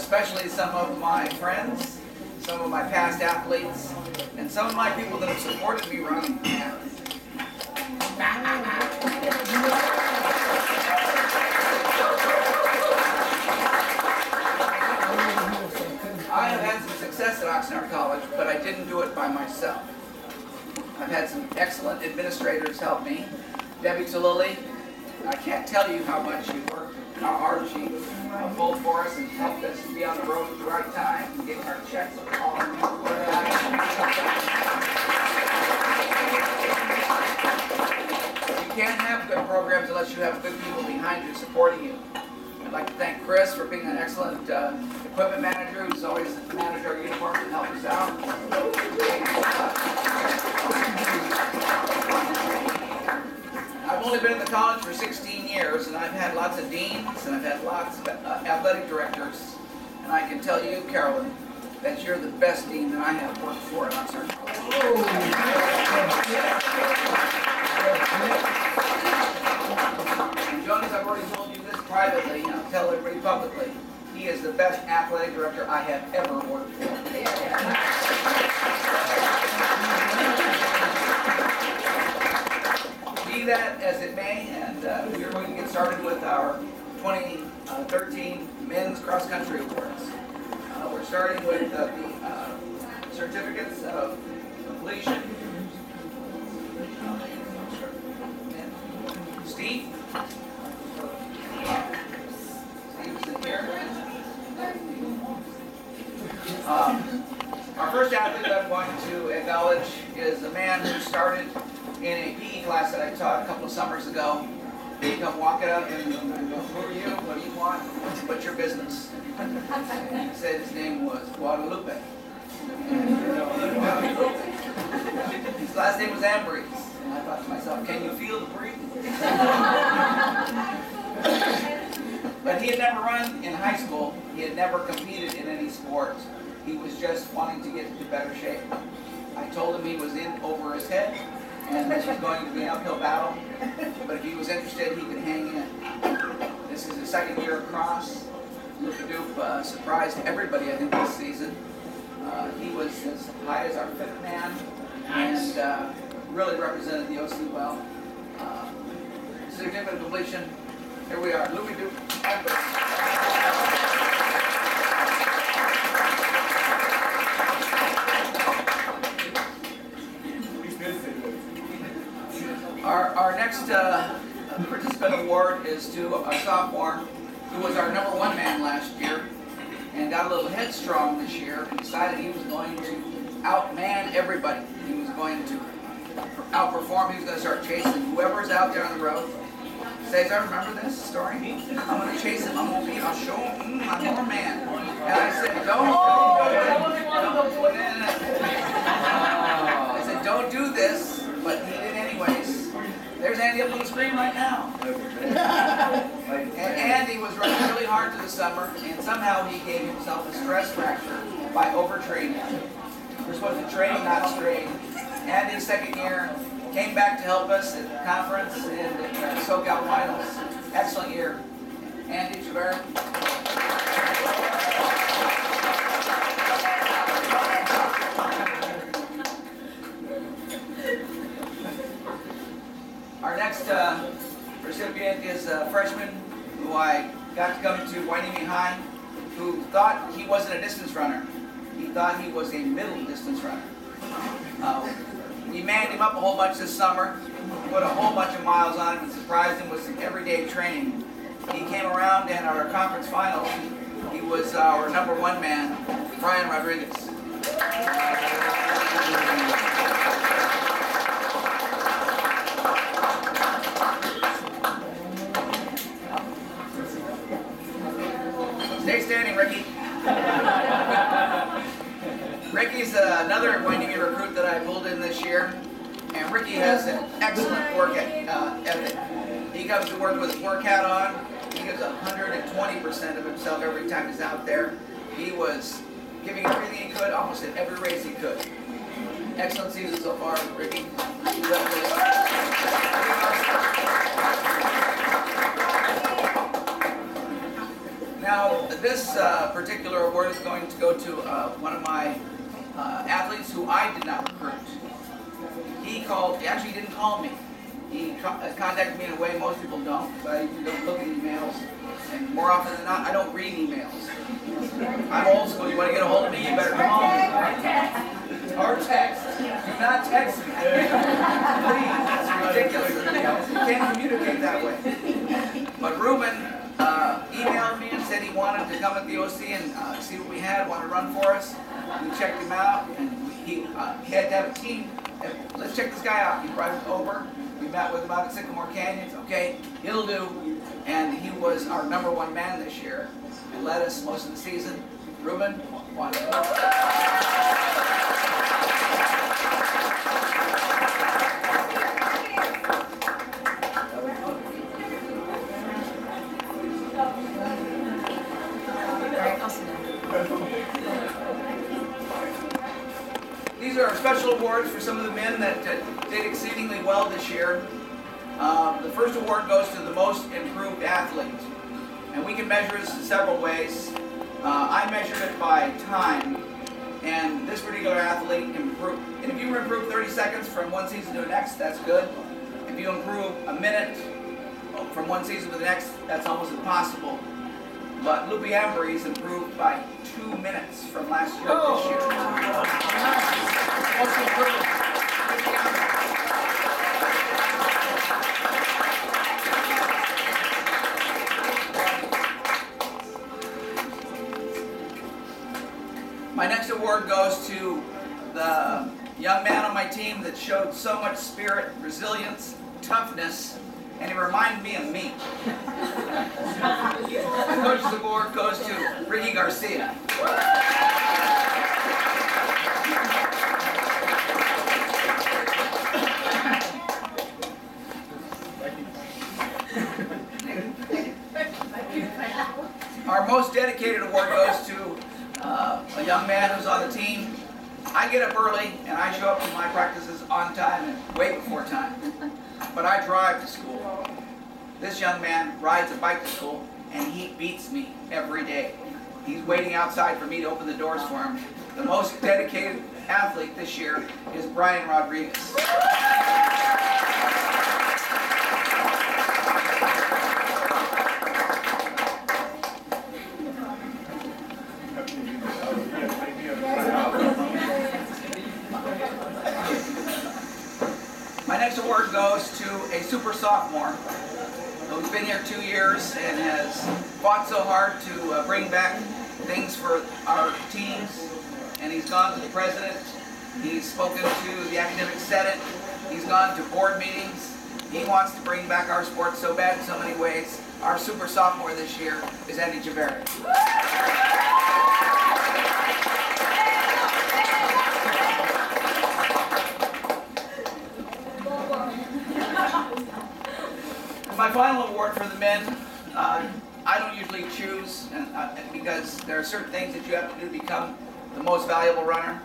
especially some of my friends, some of my past athletes, and some of my people that have supported me running. I have had some success at Oxnard College, but I didn't do it by myself. I've had some excellent administrators help me. Debbie Talili, I can't tell you how much she worked, how hard she pulled for us and helped us be on the road at the right time and getting our checks all in order. You can't have good programs unless you have good people behind you supporting you. I'd like to thank Chris for being an excellent equipment manager who's always managed our uniforms and helped us out. I've only been in the college for 16 years, and I've had lots of deans, and I've had lots of athletic directors. And I can tell you, Carolyn, that you're the best dean that I have worked for at Oxnard College. And Jonas, I've already told you this privately, and I'll tell everybody publicly. He is the best athletic director I have ever worked for. Be that as it may, and we're going to get started with our 2013 Men's Cross Country Awards. We're starting with the certificates of completion. Steve? Steve's in here. Our first athlete that I'm going to acknowledge is a man who started in a PE class that I taught a couple of summers ago. He'd come walking up and go, "Who are you? What do you want? What's your business?" And he said his name was Guadalupe. His last name was Ambrose. And I thought to myself, can you feel the breathing? But he had never run in high school. He had never competed in any sport. He was just wanting to get into better shape. I told him he was in over his head, and this was going to be an uphill battle. But if he was interested, he could hang in. This is his second year across. Luka Doop surprised everybody, I think, this season. He was as high as our fifth man, and really represented the OC well. Certificate of completion. Here we are, Luka Doop. Our next participant award is to a sophomore who was our #1 man last year and got a little headstrong this year and decided he was going to outman everybody. He was going to outperform. He was going to start chasing whoever's out there on the road. Cesar, remember this story? I'm going to chase him. I'm going to beat him. I'll show him I'm more man. And I said, don't do this. But he did anyways. There's Andy up on the screen right now. And Andy was running really hard through the summer, and somehow he gave himself a stress fracture by overtraining. We're supposed to train, not strain. Andy's second year came back to help us at the conference and at SoCal Finals. Excellent year. Andy Chavera. Our next recipient is a freshman who I got to come to Wyoming High, who thought he wasn't a distance runner. He thought he was a middle distance runner. We manned him up a whole bunch this summer, put a whole bunch of miles on him, and surprised him with some everyday training. He came around and at our conference finals, he was our #1 man, Brian Rodriguez. Stay standing, Ricky. Ricky's another Wyoming recruit that I pulled in this year, and Ricky has an excellent work ethic. He comes to work with his work hat on. He gives 120% of himself every time he's out there. He was giving everything he could, almost at every race he could. Excellent season so far, Ricky. Now, this particular award is going to go to one of my athletes who I did not recruit. He actually didn't call me. He contacted me in a way most people don't, because I usually don't look at emails. And more often than not, I don't read emails. I'm old school. You want to get a hold of me, you better call me. Or text. Do not text me. Please, it's ridiculous. You can't communicate that way. But Ruben emailed me and said he wanted to come at the OC and see what we had, wanted to run for us. We checked him out, and he had to have a team. Let's check this guy out. He brought us over. We met with him out at Sycamore Canyons. Okay, he'll do. And he was our #1 man this year. He led us most of the season. Ruben, one. These are special awards for some of the men that did exceedingly well this year. The first award goes to the most improved athlete. And we can measure this in several ways. I measured it by time. And this particular athlete improved. And if you improve 30 seconds from one season to the next, that's good. If you improve a minute from one season to the next, that's almost impossible. But Lupe Ambry's improved by 2 minutes from last year to this year. Most improved. My next award goes to the young man on my team that showed so much spirit, resilience, toughness, and he reminded me of me. The coach's award goes to Ricky Garcia. Our most dedicated award goes to a young man who's on the team. I get up early and I show up to my practices on time and way before time. But I drive to school. This young man rides a bike to school and he beats me every day. He's waiting outside for me to open the doors for him. The most dedicated athlete this year is Brian Rodriguez. My next award goes to a super sophomore who's been here 2 years and has fought so hard to bring back things for our teams. And he's gone to the president, he's spoken to the academic senate, he's gone to board meetings. He wants to bring back our sport so bad in so many ways. Our super sophomore this year is Andy Javeri. My final award for the men, I don't usually choose because there are certain things that you have to do to become the most valuable runner.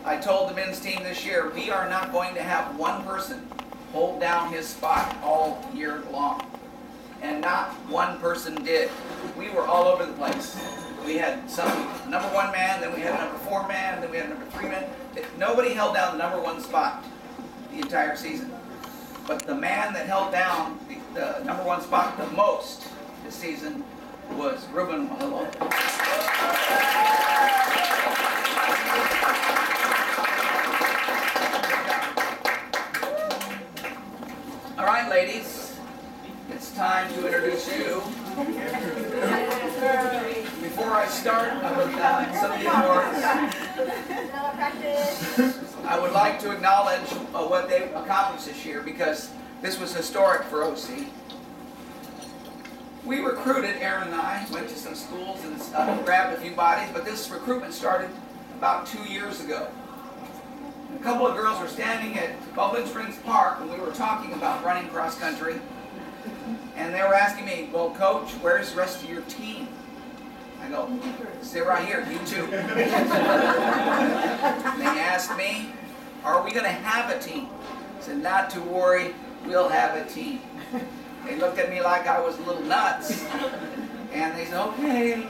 I told the men's team this year, we are not going to have one person hold down his spot all year long. And not one person did. We were all over the place. We had some #1 man, then we had a #4 man, then we had a #3 man. Nobody held down the #1 spot the entire season. But the man that held down the #1 spot the most this season was Ruben. Hello. All right, ladies, it's time to introduce you. Before I start with some of the awards, I would like to acknowledge what they've accomplished this year because this was historic for OC. We recruited, Aaron and I, went to some schools and grabbed a few bodies, but this recruitment started about 2 years ago. A couple of girls were standing at Bubbling Springs Park when we were talking about running cross country, and they were asking me, well, Coach, where's the rest of your team? I go, sit right here, you too. They asked me, are we going to have a team? I said, not to worry, we'll have a team. They looked at me like I was a little nuts. And they said, okay.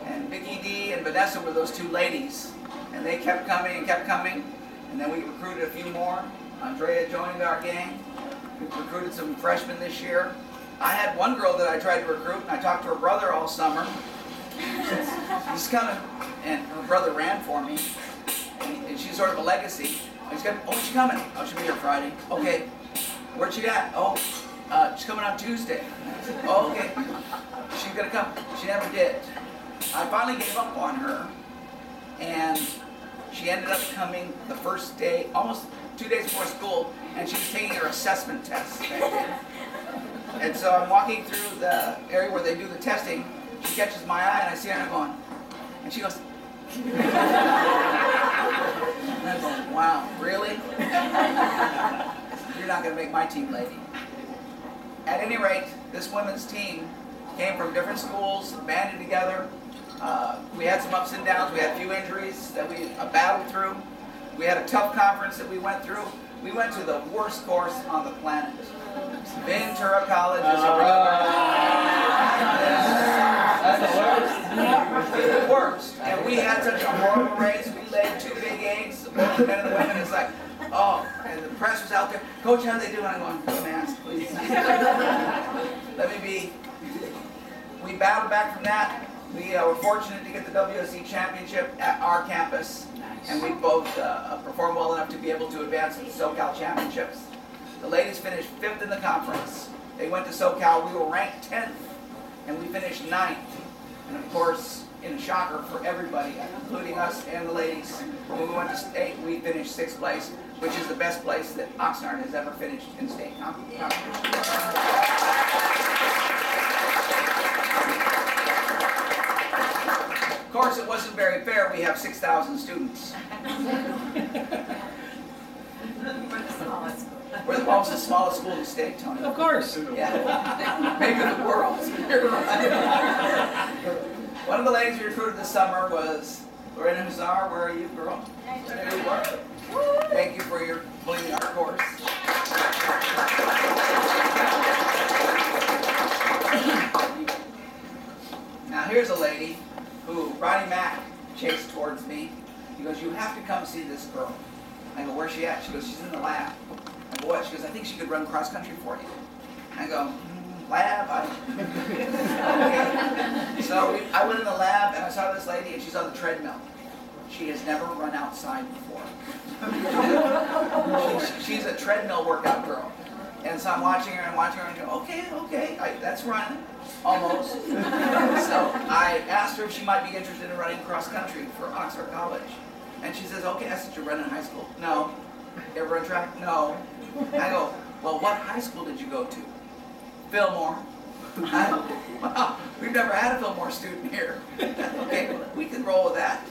And Vicky D and Vanessa were those two ladies. And they kept coming and kept coming. And then we recruited a few more. Andrea joined our gang. We recruited some freshmen this year. I had one girl that I tried to recruit, and I talked to her brother all summer. He's coming, and her brother ran for me. And she's sort of a legacy. He's coming. Oh, she's coming. Oh, she'll be here Friday. Okay. Where'd she at? Oh, she's coming on Tuesday. Oh, okay. She's gonna come. She never did. I finally gave up on her, and she ended up coming the first day, almost 2 days before school, and she was taking her assessment test. And so I'm walking through the area where they do the testing. She catches my eye, and I see her, and I'm going, and she goes, and I'm going, wow, really? You're not going to make my team, lady. At any rate, this women's team came from different schools, banded together. We had some ups and downs. We had a few injuries that we battled through. We had a tough conference that we went through. We went to the worst course on the planet. Ventura College is the worst. And we had such a horrible race. We laid 2 big eggs, both the men and the women. It's like, oh, and the press was out there. Coach, how do they do? And I'm going, don't ask, please. Let me be. We battled back from that. We were fortunate to get the WSC championship at our campus. And we both performed well enough to be able to advance to the SoCal championships. The ladies finished 5th in the conference. They went to SoCal. We were ranked 10th, and we finished 9th. And of course, in a shocker for everybody, including us and the ladies, when we went to state, we finished 6th place, which is the best place that Oxnard has ever finished in state competition. Of course, it wasn't very fair. We have 6,000 students. We're almost the smallest school in the state, Tony. Of course. Yeah. Maybe in the world. One of the ladies we recruited this summer was Lorena Hussar. Where are you, girl? There you are. Thank you for your completing our course. Now here's a lady who Ronnie Mack chased towards me. He goes, you have to come see this girl. I go, where's she at? She goes, she's in the lab. I go, what? She goes, I think she could run cross country for you. I go, lab? Okay. So I went in the lab and I saw this lady and she's on the treadmill. She has never run outside before. She's a treadmill workout girl. And so I'm watching her and watching her and I go, okay, that's running. Almost. So I asked her if she might be interested in running cross country for Oxford College. And she says, okay. I said, you run in high school? No. You ever run track? No. I go, well, what high school did you go to? Fillmore. Wow, we've never had a Fillmore student here. Okay, we can roll with that.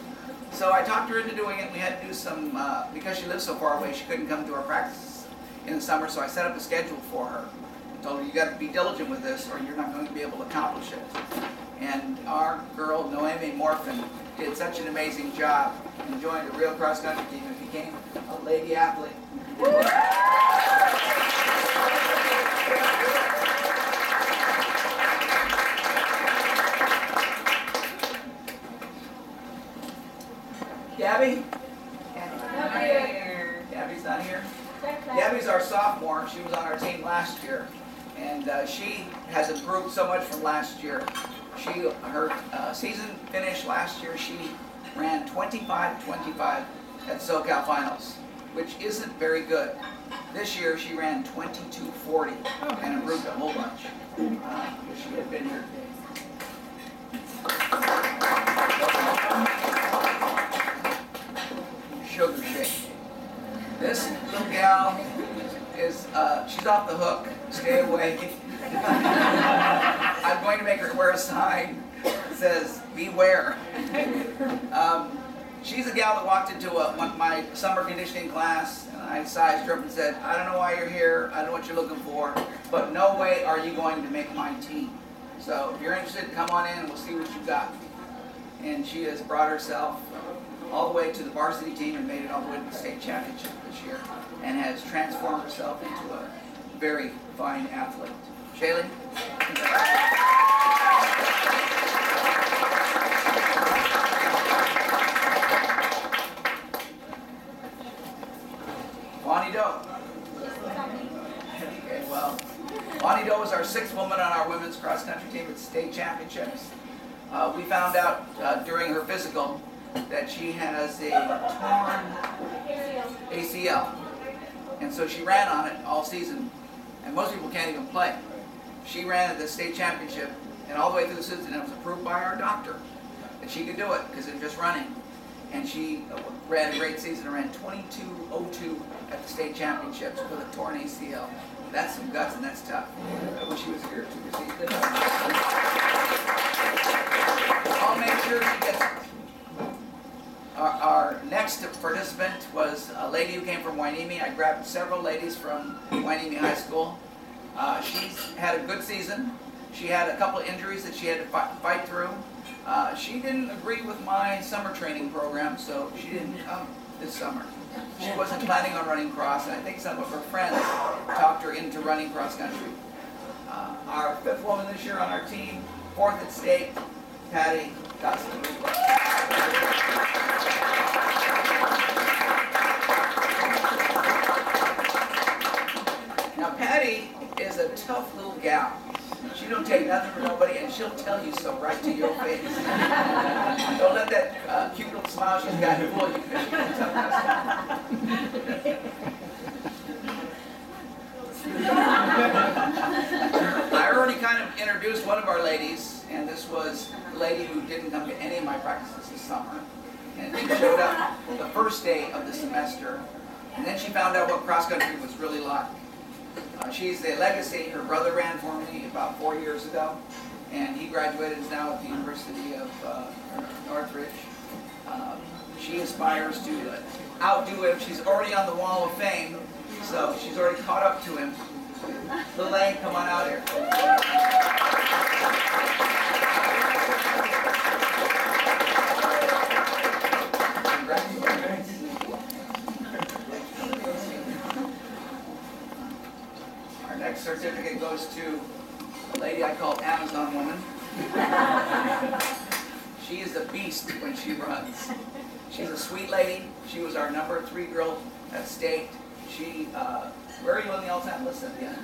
So I talked her into doing it. We had to do some, because she lives so far away, she couldn't come to our practices in the summer, so I set up a schedule for her. I told her, you got to be diligent with this or you're not going to be able to accomplish it. And our girl, Noemi Morphin, did such an amazing job and joined a real cross-country team and became a lady athlete. Gabby? Gabby's not here? Gabby's our sophomore. She was on our team last year. And she has improved so much from last year. Her season finished last year. She ran 25-25 at SoCal Finals, which isn't very good. This year she ran 22-40 and improved a whole bunch. She had been here. Sugar shake. This little gal is, she's off the hook. Stay away. I'm going to make her wear a sign that says, beware. She's a gal that walked into my summer conditioning class, and I sized her up and said, I don't know why you're here, I don't know what you're looking for, but no way are you going to make my team. So if you're interested, come on in and we'll see what you got. And she has brought herself all the way to the varsity team and made it all the way to the state championship this year, and has transformed herself into a very fine athlete. Shaylee? Bonnie Doe. Okay, well, Bonnie Doe was our 6th woman on our women's cross-country team at the state championships. We found out during her physical that she has a torn ACL. And so she ran on it all season. And most people can't even play. She ran at the state championship, and all the way through the season, it was approved by our doctor that she could do it because it was just running. And she ran a great season, ran 22:02 at the state championships with a torn ACL. That's some guts, and that's tough. I wish she was here to receive this. I'll make sure she gets it. Our next participant was a lady who came from Hueneme. I grabbed several ladies from Hueneme High School. She's had a good season. She had a couple of injuries that she had to fight through. She didn't agree with my summer training program, so she didn't come this summer. She wasn't planning on running cross, and I think some of her friends talked her into running cross country. Our 5th woman this year on our team, 4th at state, Patty Dawson. Now Patty is a tough little gal. She don't take nothing from nobody, and she'll tell you so right to your face. Don't let that cute little smile she's got fool you, because she's a tough customer. I already kind of introduced one of our ladies, and this was a lady who didn't come to any of my practices this summer. And she showed up the first day of the semester, and then she found out what cross country was really like. She's a legacy. Her brother ran for me about 4 years ago, and he graduated now at the University of Northridge. She aspires to outdo him. She's already on the wall of fame, so she's already caught up to him. Little Lane, come on out here. Next certificate goes to a lady I call Amazon Woman. She is a beast when she runs. She's a sweet lady. She was our number 3 girl at state. She, where are you on the all-time list, Cynthia?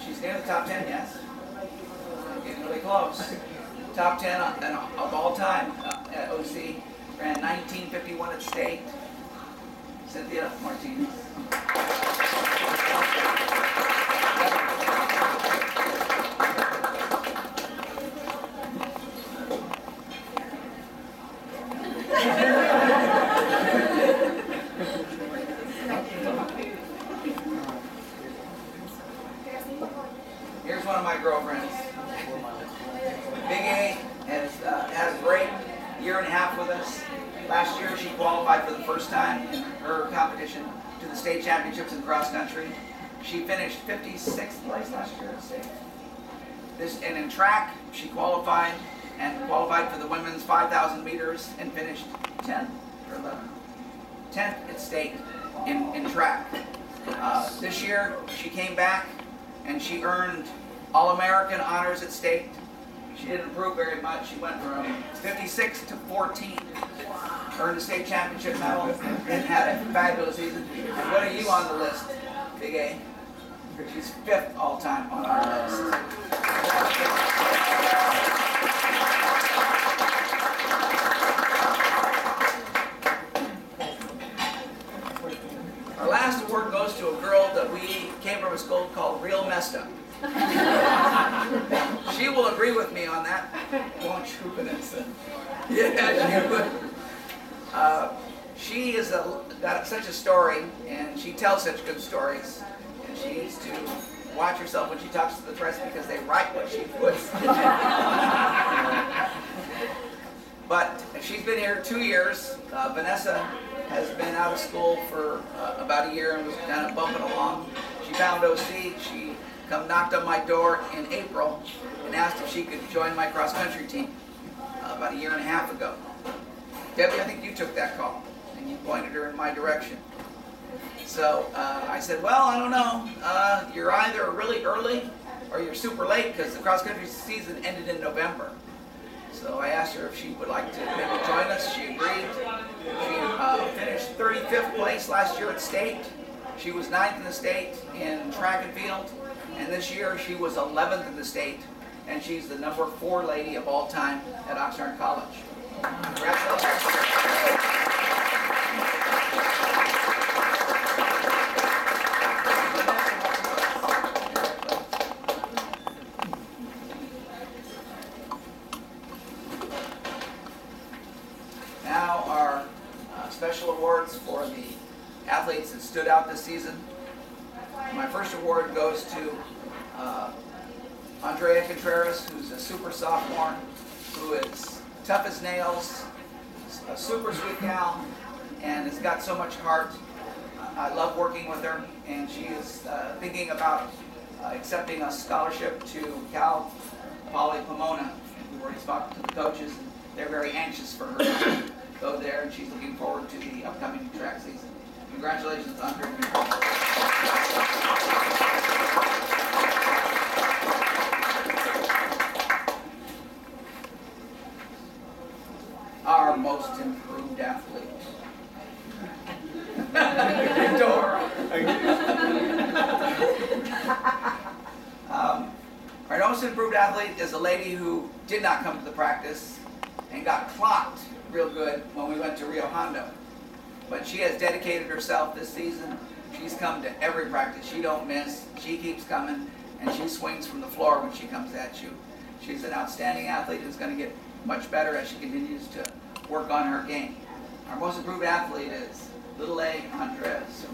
She's near the top 10, yes? Getting really close. Top 10 of all time at OC. Ran 19:51 at state. Cynthia Martinez. Here's one of my girlfriends. Big A has had a great year and a half with us. Last year she qualified for the first time in her competition to the state championships in cross country. She finished 56th place last year at state. And in track, she qualified for the women's 5,000 meters and finished 10th or 11th. 10th at state in track. This year, she came back and she earned All-American honors at state. She didn't improve very much. She went from 56 to 14. Earned a state championship medal and had a fabulous season. And what are you on the list, Big A? She's 5th all-time on our list. Our last award goes to a girl that we came from a school called Real Messed Up. She will agree with me on that, won't you, Vanessa? Yeah, she would. She has got such a story, and she tells such good stories. And she needs to watch herself when she talks to the press because they write what she puts. But she's been here 2 years. Vanessa has been out of school for about a year and was kind of bumping along. She found OC. She knocked on my door in April and asked if she could join my cross-country team about a year and a half ago. Debbie, I think you took that call, and you pointed her in my direction. So I said, well, I don't know. You're either really early or you're super late because the cross-country season ended in November. So I asked her if she would like to maybe join us. She agreed. She finished 35th place last year at state. She was 9th in the state in track and field. And this year she was 11th in the state. And she's the number 4 lady of all time at Oxnard College. Congratulations. Now our special awards for the athletes that stood out this season. My first award goes to Andrea Contreras, who's a super sophomore, who is tough as nails, a super sweet gal, and has got so much heart. I love working with her, and she is thinking about accepting a scholarship to Cal Poly Pomona. We've already spoken to the coaches, and they're very anxious for her to go there, and she's looking forward to the upcoming track season. Congratulations, Andrea. Our most improved athlete. Dora. Our most improved athlete is a lady who did not come to the practice and got clocked real good when we went to Rio Hondo. But she has dedicated herself this season. She's come to every practice. She don't miss. She keeps coming, and she swings from the floor when she comes at you. She's an outstanding athlete who's going to get much better as she continues to work on her game. Our most improved athlete is little A. Andres.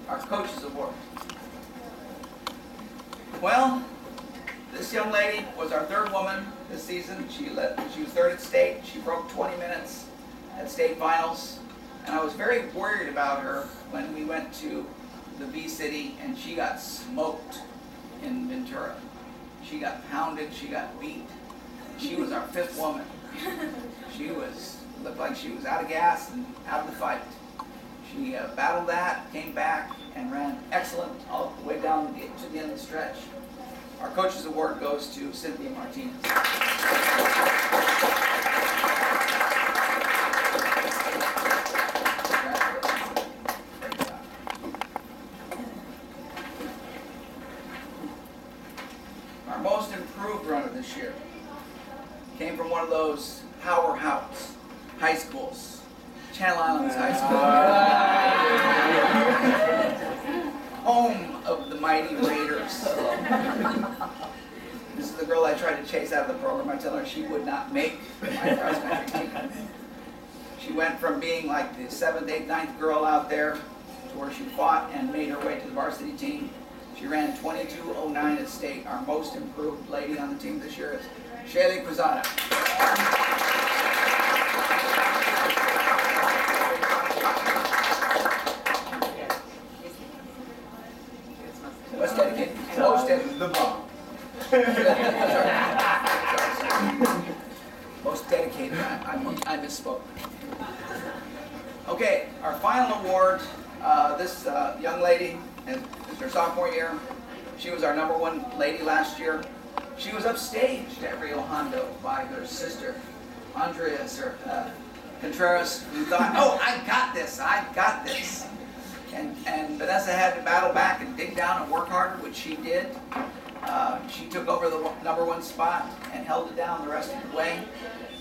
Our Coaches Award. Well, this young lady was our 3rd woman this season. She was 3rd at state. She broke 20 minutes at state finals. And I was very worried about her when we went to the V-City and she got smoked in Ventura. She got pounded, she got beat. She was our 5th woman. She looked like she was out of gas and out of the fight. She battled that, came back, and ran excellent all the way down to the end of the stretch. Our Coaches Award goes to Cynthia Martinez. Our most improved runner this year came from one of those powerhouse high schools, Channel Islands High School. Home of the mighty Raiders. This is the girl I tried to chase out of the program. I tell her she would not make my cross-country team. She went from being like the 7th, 8th, 9th girl out there to where she fought and made her way to the varsity team. She ran 22:09 at state. Our most improved lady on the team this year is Shaylee Quezada. Most dedicated. Most dedicated. The bomb. Most dedicated. I misspoke. Okay, our final award. This young lady, and it's her sophomore year. She was our number 1 lady last year. She was upstaged at Rio Hondo by her sister, Andrea Contreras, who thought, "Oh, I got this, I got this." And Vanessa had to battle back and dig down and work harder, which she did. She took over the number 1 spot and held it down the rest of the way.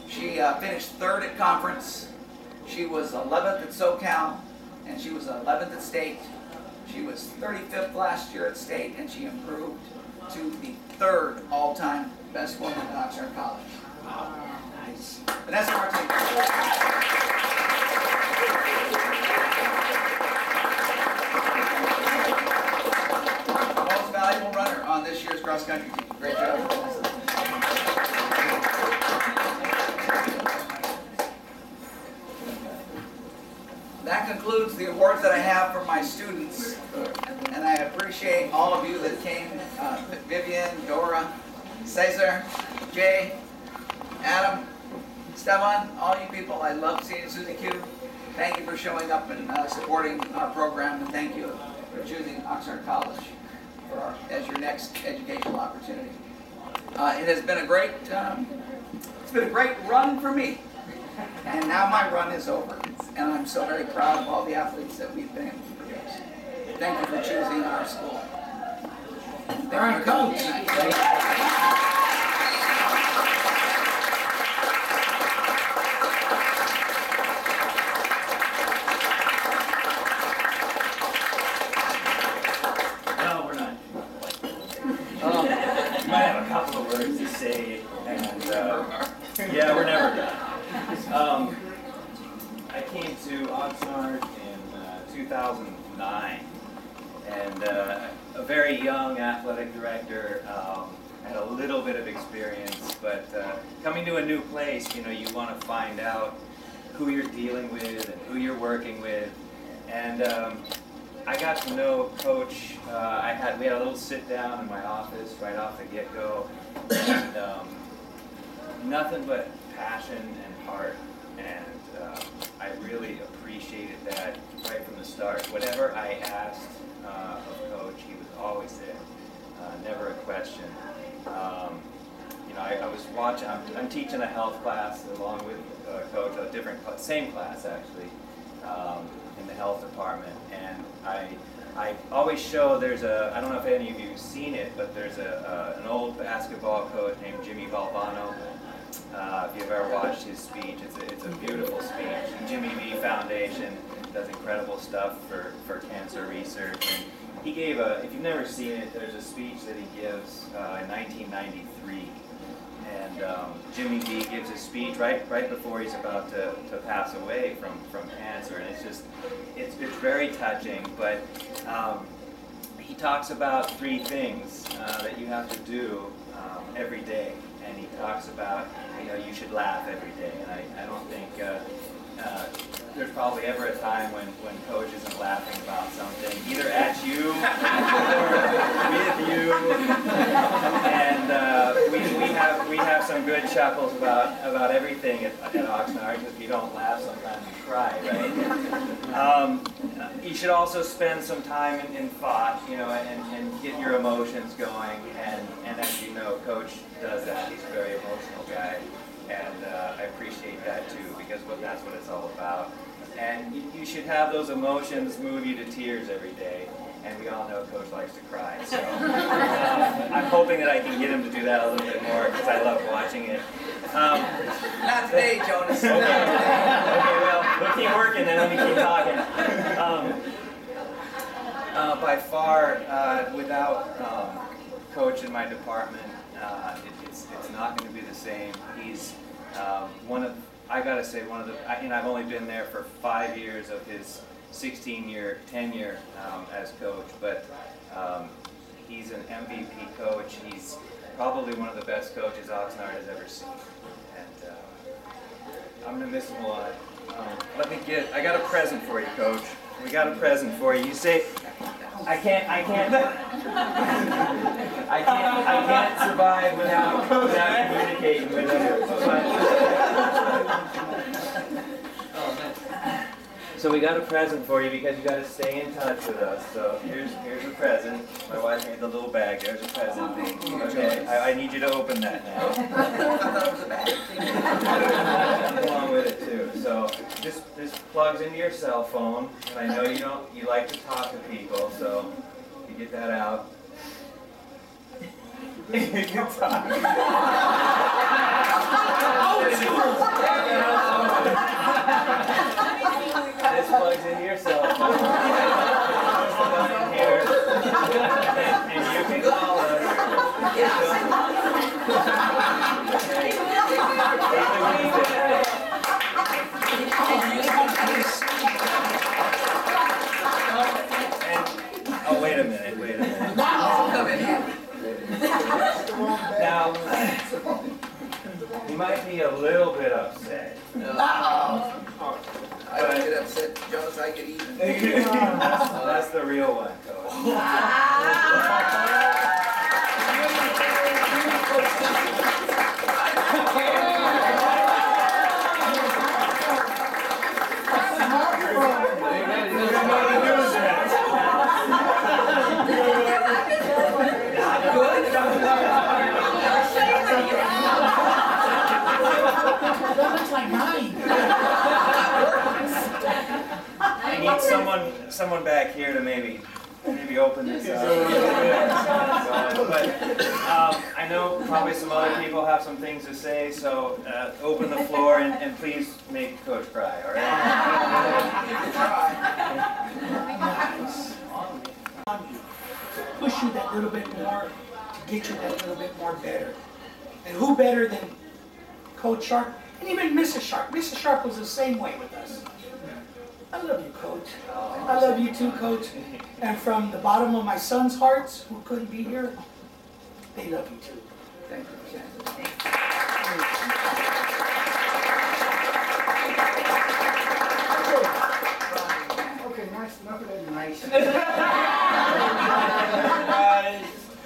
She finished 3rd at conference. She was 11th at SoCal, and she was 11th at state. She was 35th last year at state, and she improved to the 3rd all-time best woman at Oxnard College. Wow. Nice. Vanessa Martinez. Most valuable runner on this year's cross-country team. Great job, Vanessa. That concludes the awards that I have for my students, and I appreciate all of you that came, Vivian, Dora, Cesar, Jay, Adam, Esteban, all you people, I love seeing Susie Q. Thank you for showing up and supporting our program, and thank you for choosing Oxnard College as your next educational opportunity. It has been a great, run for me, and now my run is over, and I'm so very proud of all the athletes that we've been able to produce. Thank you for choosing our school. There are coach. Yeah, we're never done. I came to Oxnard in 2009, and a very young athletic director, had a little bit of experience, but coming to a new place, you know, you want to find out who you're dealing with and who you're working with, and I got to know Coach. We had a little sit down in my office right off the get-go, and nothing but passion and heart, and I really appreciated that right from the start. Whatever I asked of Coach, he was always there, never a question. You know, I was watching. I'm teaching a health class along with Coach, a different class, same class actually, in the health department, and I always show, there's I don't know if any of you have seen it, but there's an old basketball coach named Jimmy Valvano. If you've ever watched his speech, it's a beautiful speech. The Jimmy V Foundation does incredible stuff for cancer research. And he gave if you've never seen it, there's a speech that he gives in 1993. And Jimmy V gives a speech right before he's about to pass away from cancer. And it's very touching, but he talks about 3 things that you have to do every day. And he talks about, you know, you should laugh every day. And I don't think there's probably ever a time when Coach isn't laughing about something, either at you or with you. And we have some good chuckles about everything at Oxnard, because if you don't laugh, sometimes you cry, right? You should also spend some time in thought, you know, and get your emotions going. And as you know, Coach does that. He's a very emotional guy, and I appreciate that too, because that's what it's all about. And you should have those emotions move you to tears every day. And we all know Coach likes to cry, so I'm hoping that I can get him to do that a little bit more, because I love watching it. Not today, Jonas. Okay, well, we'll keep working then. Let me keep talking. By far, without Coach in my department, it's not going to be the same. He's I gotta say, I've only been there for 5 years of his 16-year tenure as coach, but he's an MVP coach. He's probably one of the best coaches Oxnard has ever seen, and I'm gonna miss him a lot. I got a present for you, Coach. We got a present for you. You say, I can't survive without communicating with you. So we got a present for you, because you got to stay in touch with us. So here's a present. My wife made the little bag. There's a present. Okay, I need you to open that now. Along with it too. So this plugs into your cell phone, and I know you like to talk to people, so you get that out. You can talk. This plugs into your cell phone. Here, and you can call us. Oh, wait a minute. Now, you might be a little bit upset. I don't get upset, Jonas, I get even. That's the real one, Coach. someone back here to maybe open this up. But I know probably some other people have some things to say, so open the floor and please make Coach cry, all right? Push you that little bit more to get you that little bit more better. And who better than Coach Sharp and even Mrs. Sharp? Mrs. Sharp was the same way with us. I love you, Coach. I love you too, Coach. And from the bottom of my son's hearts, who couldn't be here, they love you too. Thank you, Shannon. Okay, nice. Enough of that nice.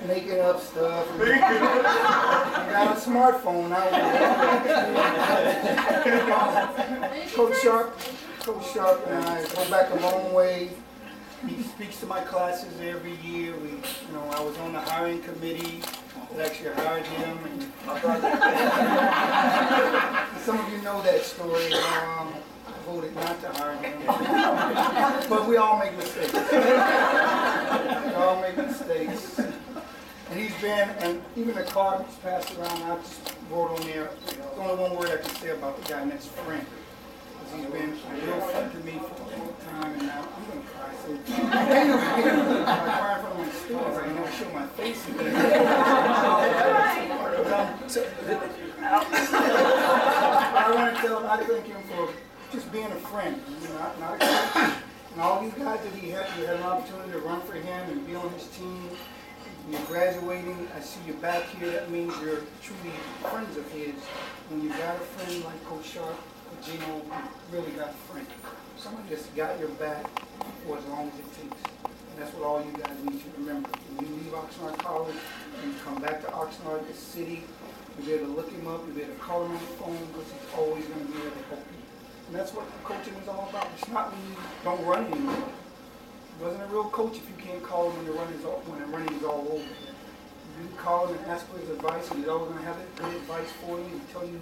Making up stuff. You got a smartphone now. Coach Sharp and I go back a long way. He speaks to my classes every year. I was on the hiring committee that actually hired him. And my brother. Some of you know that story. I voted not to hire him. But we all make mistakes. We all make mistakes. And he's been, and even the card that's passed around, I just wrote on there, there's only one word I can say about the guy, and that's friend. Because he's been a real friend to me for a long time, and now I'm going to cry. So, I cry in front of my students, I never show my face again. I want to tell him, I thank him for just being a friend, not a coach. And all these guys that you had an opportunity to run for him and be on his team. You're graduating, I see you back here, that means you're truly friends of his. When you got a friend like Coach Sharp, Gino, you really got a friend. Somebody that's got your back for as long as it takes. And that's what all you guys need to remember. When you leave Oxnard College and you come back to Oxnard, the city, you'll be able to look him up, you'll be able to call him on the phone because he's always going to be there to help you. And that's what coaching is all about. It's not when you don't run anymore. He wasn't a real coach if you can't call him when the running is all over. You can call him and ask for his advice, and he's always going to have good advice for you and tell you,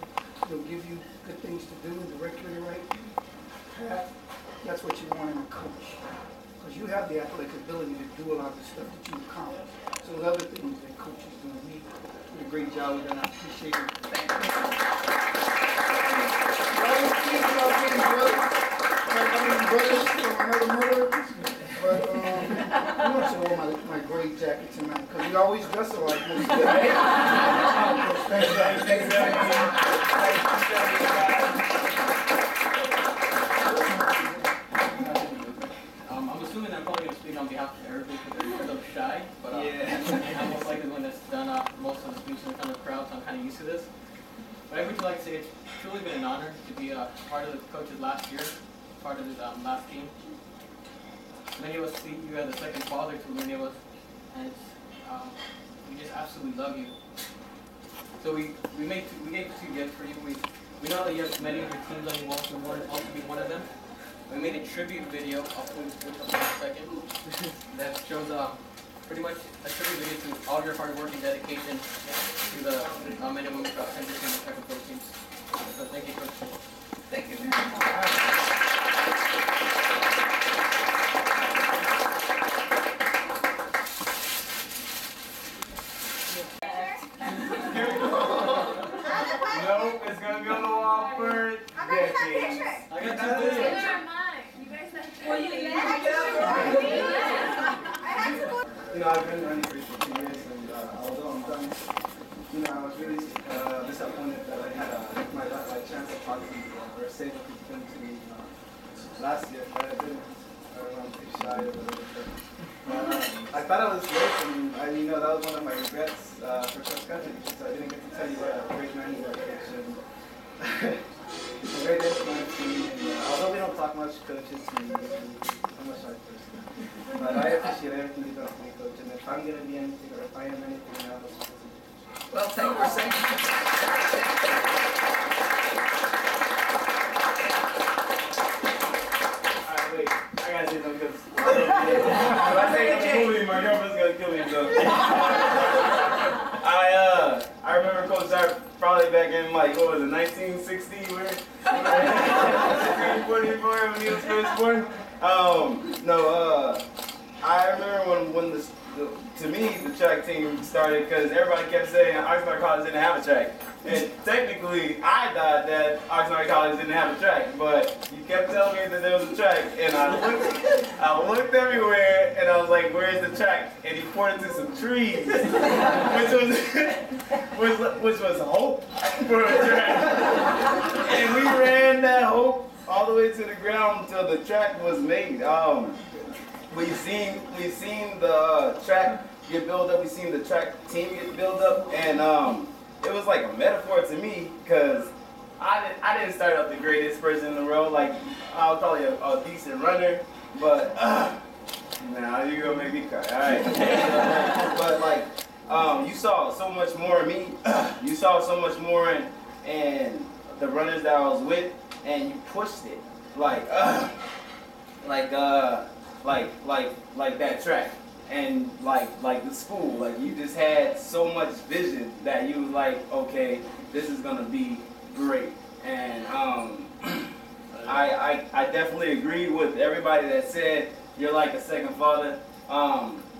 he'll give you good things to do and direct you in the right path. That's what you want in a coach. Because you have the athletic ability to do a lot of the stuff that you accomplish. So there's other things that coaches do. We did a great job with that. I appreciate it. Thank you. Brothers from another mother. But I'm not sure my gray jacket tonight because we always dress alike. Thanks, guys. I'm assuming I'm probably going to speak on behalf of everybody because they're a little shy, but I'm most likely the one that's done most of the speeches in front of crowds, so I'm kind of used to this. But I would like to say it's truly been an honor to be part of the coaches last year, part of his last team. Many of us see you as a second father to many of us, and we just absolutely love you. So we gave 2 gifts for you. We know that you have many of your teams on your wall, so we wanted also to be one of them. We made a tribute video, I'll put it in a second, that shows pretty much a tribute video to all your hard work and dedication to the men and women throughout 10 teams and technical teams. So thank you, Coach. Thank you. Nope, it's gonna go on the wall for decades. I got 2 videos. I've been running for 15 years, and although I'm done, I was really disappointed that I had my chance of talking or saying what he's been to me last year, but I didn't. I don't know, I'm too shy or whatever. I thought I was late, and that was one of my regrets for cross country, because I didn't get to tell you what a great man you are, Coach. It's a great influence to me, and although we don't talk much, coaches, I'm a shy person. But I appreciate everything you've done for me, Coach, and if I'm going to be anything, or if I am anything now, that's what Well, thank you for saying that. Alright, wait, I gotta say something because if I say something movie, my girlfriend's gonna kill me, so. I remember Coach Sharp probably back in, what was it, 1960, where? 1944 when he was first born. No, I remember when to me, the track team started because everybody kept saying Oxnard College didn't have a track. And technically, I thought that Oxnard College didn't have a track, but you kept telling me that there was a track, and I looked everywhere, and I was like, "Where's the track?" And he pointed to some trees, which was hope for a track. And we ran that hope all the way to the ground until the track was made. We've seen the track get built up. We've seen the track team get built up, and it was like a metaphor to me because I didn't start up the greatest person in the world. Like I was probably a decent runner, but now you're gonna make me cry. All right, but like you saw so much more in me. You saw so much more in the runners that I was with, and you pushed it like that track. And like the school, like you just had so much vision that you was like, okay, this is gonna be great. And I definitely agree with everybody that said you're like a second father.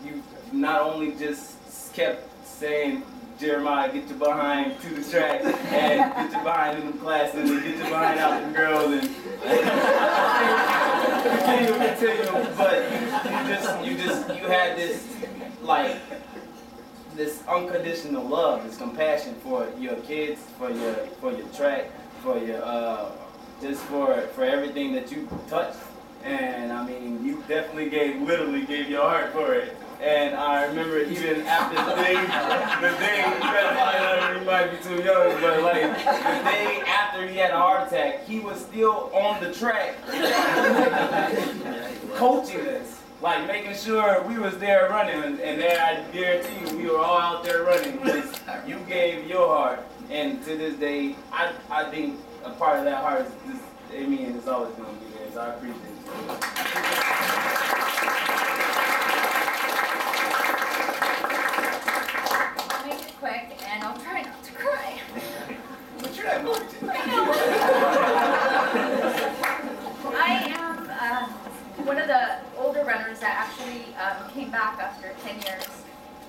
You not only just kept saying, Jeremiah, get your behind to the track and get your behind in the classes and get your behind out the girls and continue, but you had this like this unconditional love, this compassion for your kids, for your track, for your just for everything that you touched. And I mean, you definitely literally gave your heart for it. And I remember even after the day, you might be too young, but like the day after he had a heart attack, he was still on the track, coaching us, like making sure we was there running. And then I guarantee you, we were all out there running because you gave your heart. And to this day, I think a part of that heart is just, I mean, it's always going to be there. So I appreciate it. Quick, and I'll try not to cry. But you're not going to. I am one of the older runners that actually came back after 10 years.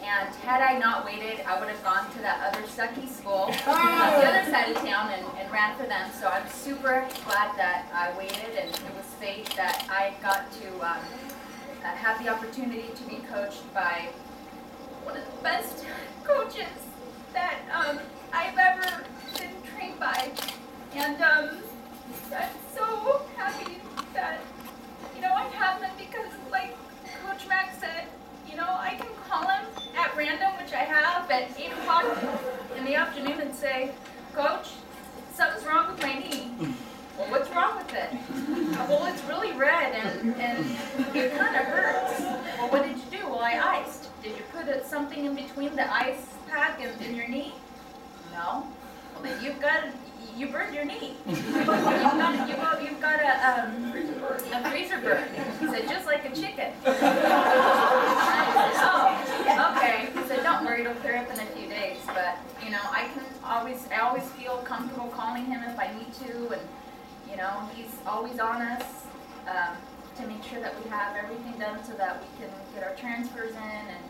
And had I not waited, I would have gone to that other sucky school on the other side of town and ran for them. So I'm super glad that I waited, and it was fate that I got to have the opportunity to be coached by one of the best coaches that I've ever been trained by, and I'm so happy that I have them because, like Coach Max said, I can call him at random, which I have at 8 o'clock in the afternoon, and say, Coach, something's wrong with my knee. Well, what's wrong with it? Well, it's really red and it kind of hurts. Well, what did you do? Well, I iced. Did you put something in between the ice pack and your knee? No. Well, then you burned your knee. You've got a freezer burn. He said, just like a chicken. Oh, okay. He said, don't worry, it'll clear up in a few days. But I always feel comfortable calling him if I need to, and he's always on us to make sure that we have everything done so that we can get our transfers in and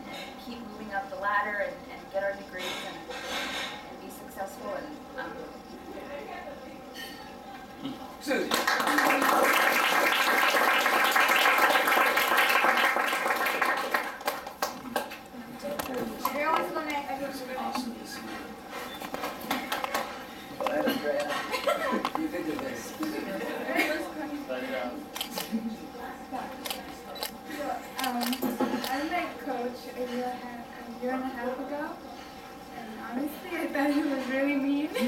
keep moving up the ladder and get our degrees and be successful. And Susie. You think of this. I met Coach a year and a half ago, and honestly, I thought he was really mean. Good.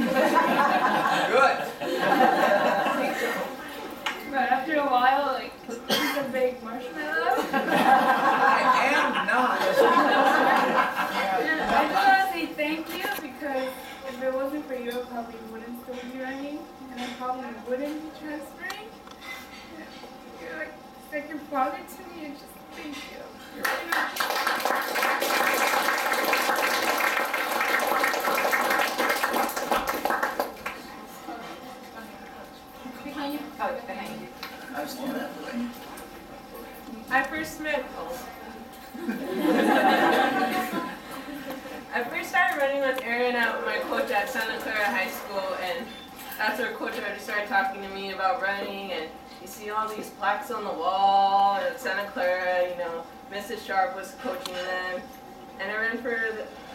But after a while, he's a big marshmallow. I am not. And I just want to say thank you, because if it wasn't for you, I probably wouldn't still be running, and I probably wouldn't be transferring. You're like second father to me, and just thank you. behind you. Oh, behind you. I was going that way. running with Aaron at my coach at Santa Clara High School, and that's where Coach already started talking to me about running, and you see all these plaques on the wall at Santa Clara, you know, Mrs. Sharp was coaching them, and I ran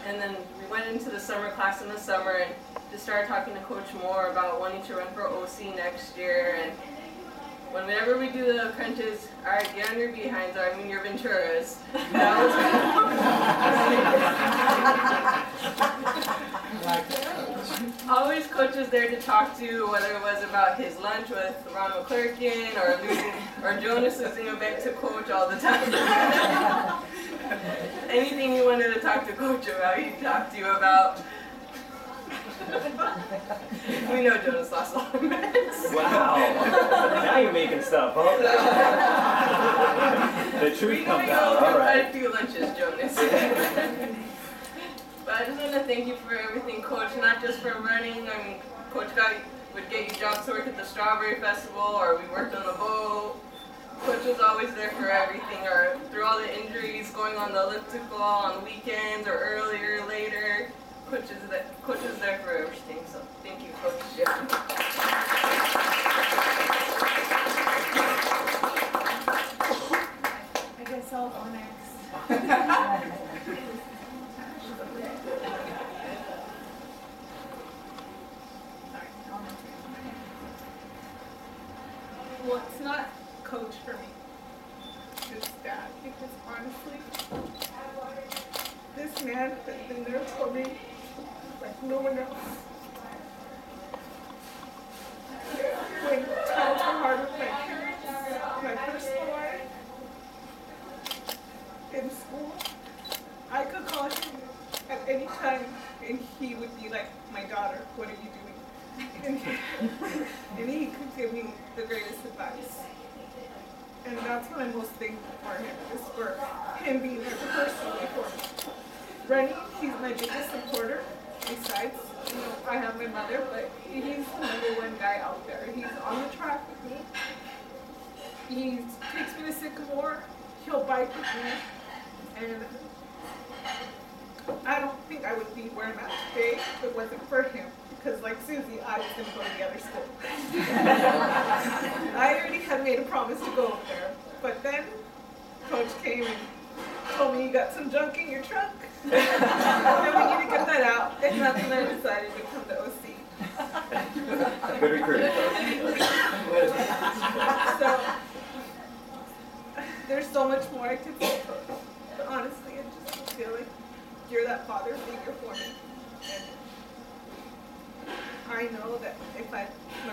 and then we went into the summer class in the summer and just started talking to Coach more about wanting to run for OC next year, and whenever we do the crunches, all right, get on your behinds, or I mean your Venturas. That was always Coach was there to talk to, whether it was about his lunch with Ron McClurkin or Jonas losing a bet to Coach all the time. Anything you wanted to talk to Coach about, he'd talk to you about. We know Jonas lost all the bets. Wow. Now you're making stuff up. The truth comes out. All right. Quite a few lunches, Jonas. But I just want to thank you for everything, Coach, not just for running. I mean, Coach would get you jobs to work at the Strawberry Festival, or we worked on the boat. Coach was always there for everything, or through all the injuries, going on the elliptical on the weekends, or earlier, later. Coach is there for everything, so thank you, Coach. I guess I'll go next. Well, it's not Coach for me. It's Dad, because honestly, this man has been there for me like no one else. When times were hard with my parents, my personal life, in school, I could call him at any time and he would be like, my daughter, what are you doing? And he could give me the greatest advice. And that's what I'm most thankful for him, is for him being there personally for me. Running, he's my biggest supporter. Besides, you know, I have my mother, but he's the #1 guy out there. He's on the track with me. He takes me to Sycamore. He'll bike with me. And I don't think I would be where I'm at today if it wasn't for him. Because like Susie, I was going to go to the other school. I already had made a promise to go over there. But then Coach came and told me you got some junk in your trunk. And we need to get that out. And that's when I decided to come to OC. Good recruiting. So there's so much more I could say. But honestly, I just feel like you're that father figure for me. And I know that if my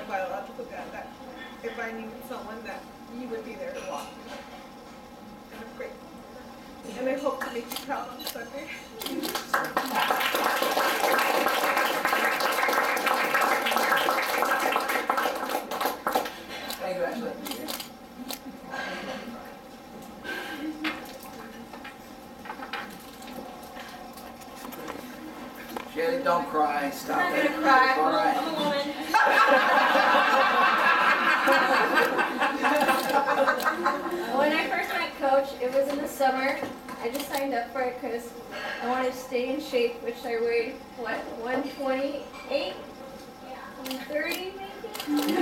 biological dad, that if I needed someone, that you would be there to walk me. And I'm grateful. And I hope to make you proud on Sunday. Thank you, Ashley. Shelly, don't cry. Stop I'm not it. gonna cry. All right. I'm a woman. When I first met Coach, it was in the summer. I just signed up for it because I wanted to stay in shape, which I weighed, what, 128? 130 maybe?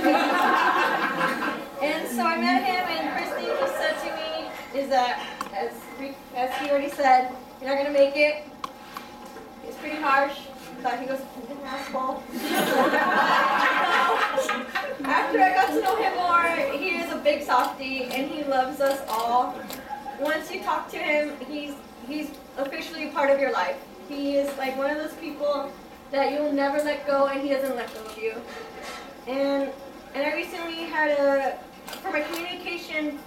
And so I met him, and first thing he said to me is that, as he already said, you're not going to make it. It's pretty harsh. But he goes, you can asshole. After I got to know him more, he is a big softie, and he loves us all. Once you talk to him, he's officially part of your life. He is like one of those people that you'll never let go, and he doesn't let go of you. And I recently had for my communication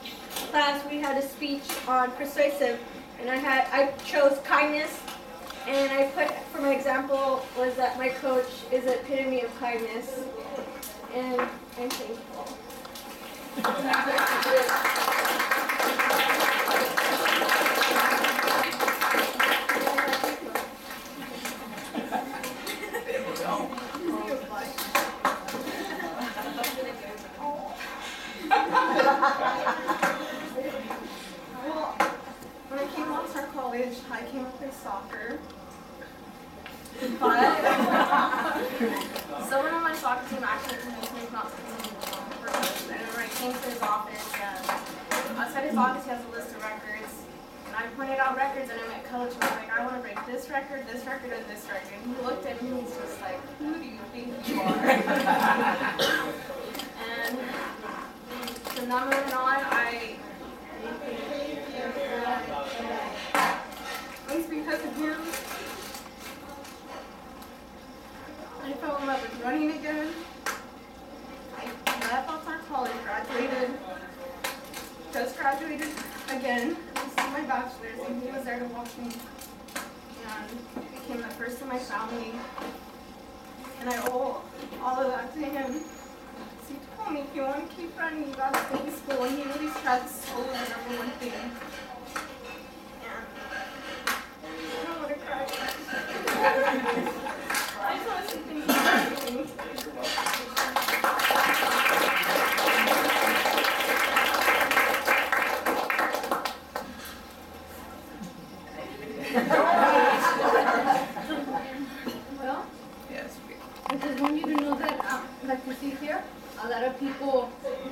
class, we had a speech on persuasive, and I chose kindness. And I put, for my example, was that my coach is the epitome of kindness. And I'm thankful. Well, when I came to Oxnard College, I came up in soccer. But someone on my soccer team actually convinced me not to come for coach. I remember I came to his office, and outside his office he has a list of records. And I pointed out records, and I met coach, and I was like, I want to break this record, and this record. And he looked at me, and he's just like, who do you think you are? And from that moment on, it's because of him, I fell in love with running again. I left Oxnard College, just graduated again, received my bachelor's, and he was there to watch me. And became the first in my family. And I owe all of that to him. He told me, if you want to keep running, you got to stay in school. And he really tried to school the number one thing. And I don't want to cry. I just want to say thank you for everything. Well, Yes. I just want you to know that, like you see here, a lot of people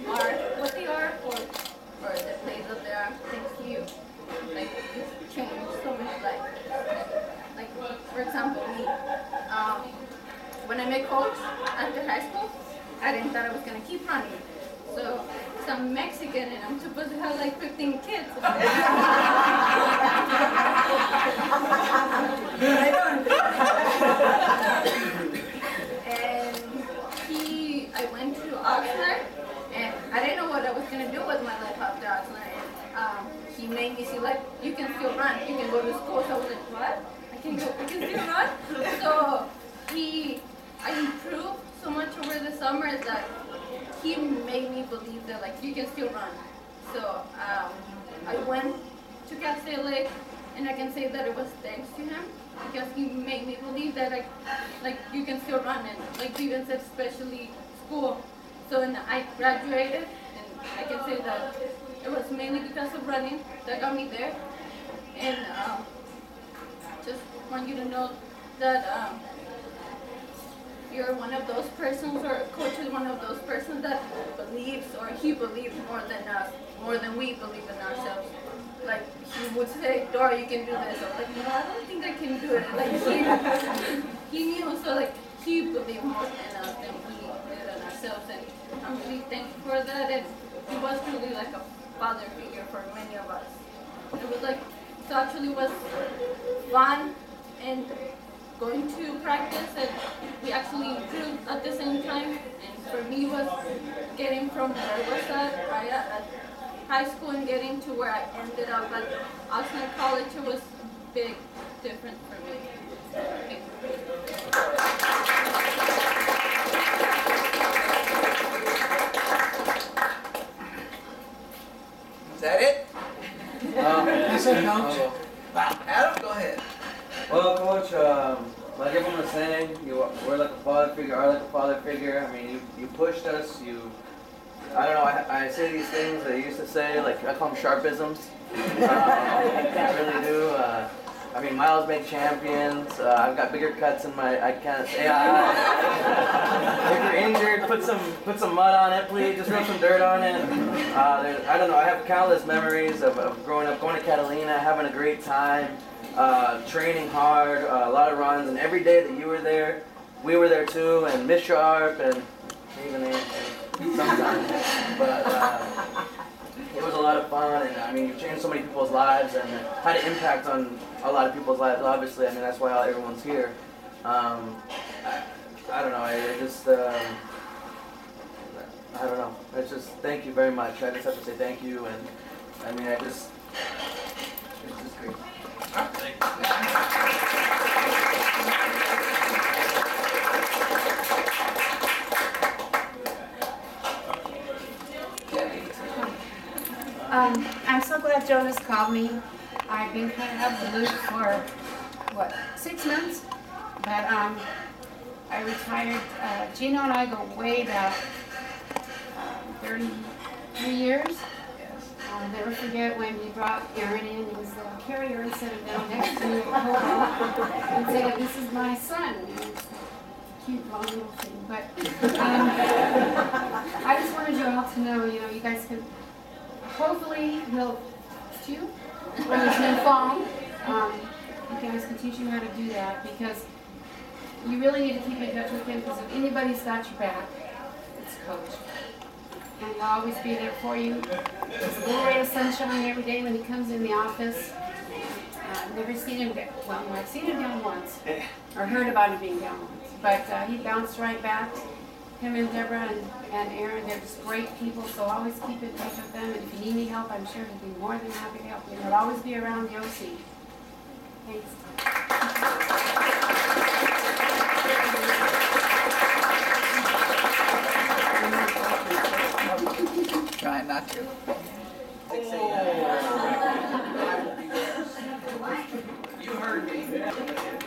are what they are for the place that they are. Thanks to you. Like, it's changed so much life. Like, for example, me. When I met coach after high school, I didn't thought I was going to keep running. So, I'm Mexican and I'm supposed to have like 15 kids. But I don't. And I went to Oxnard, and I didn't know what I was going to do with my life after Oxnard. And he made me see, like, you can still run, you can go to school. So I was like, what? I can still run? So I improved so much over the summer that he made me believe that, like, you can still run. So I went to Cal State Lake, and I can say that it was thanks to him, because he made me believe that like you can still run, and like even said, especially school. So when I graduated, and I can say that it was mainly because of running that got me there. And just want you to know that you're one of those persons, or coach is one of those persons that believes, or he believes more than us, more than we believe in ourselves. Like, he would say, Dora, you can do this. I was like, no, I don't think I can do it. Like, he knew, so like, he believed more in us than we did in ourselves. And I'm really thankful for that. And he was really like a father figure for many of us. It was like, it actually was fun and going to practice, and we actually improved at the same time. And for me, was getting from where I was at high school and getting to where I ended up at Oxnard College. It was a big difference for me. Thank you. Is that it? That's it, coach. Adam, go ahead. Well, Coach, like everyone was saying, we're like a father figure, are like a father figure. I mean, you pushed us, I don't know, I say these things that I used to say, like, I call them sharpisms. I really do. I mean, miles make champions. I've got bigger cuts in my, I can't say, if you're injured, put some mud on it, please. Just rub some dirt on it. I don't know, I have countless memories of growing up, going to Catalina, having a great time, training hard, a lot of runs, and every day that you were there, we were there too, and Miss Sharp, and even sometimes, but it was a lot of fun, and I mean, you've changed so many people's lives and had an impact on a lot of people's lives, obviously. I mean, that's why everyone's here. I don't know, I don't know, it's just, thank you very much. I just have to say thank you, and I mean, it's just great. I'm so glad Jonas called me. I've been kind of out of the loop for, 6 months? But I retired. Gino and I go way back, 33 years. I'll never forget when he brought Aaron in, he was the carrier and set him down next to me and said, "This is my son." And it's a cute, long little thing. But I just wanted you all to know, you guys can, hopefully he'll teach you on his new phone. You guys can teach him how to do that, because you really need to keep in touch with him, because if anybody's got your back, it's Coach. And he'll always be there for you. There's a little ray of sunshine every day when he comes in the office. I've never seen him down, well, I've seen him down once, or heard about him being down once. But he bounced right back. Him and Deborah and Aaron, they're just great people, so always keep in touch with them. And if you need any help, I'm sure he'll be more than happy to help you. And he'll always be around the OC. Thanks. Trying not to. You heard me.